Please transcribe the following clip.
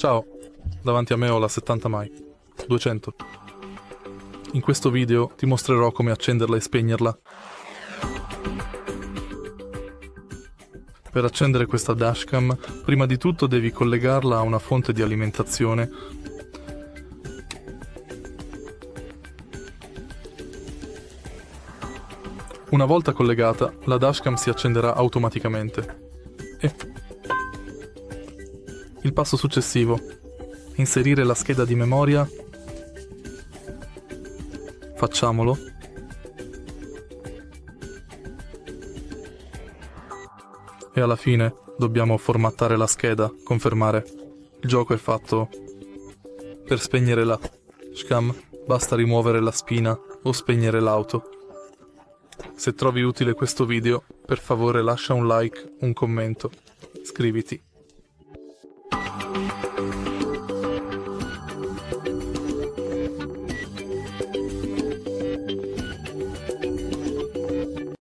Ciao, davanti a me ho la 70 mai, 200. In questo video ti mostrerò come accenderla e spegnerla. Per accendere questa dashcam, prima di tutto devi collegarla a una fonte di alimentazione. Una volta collegata, la dashcam si accenderà automaticamente. Il passo successivo: inserire la scheda di memoria. Facciamolo. E alla fine dobbiamo formattare la scheda, confermare. Il gioco è fatto. Per spegnere la dashcam basta rimuovere la spina o spegnere l'auto. Se trovi utile questo video, per favore lascia un like, un commento, iscriviti.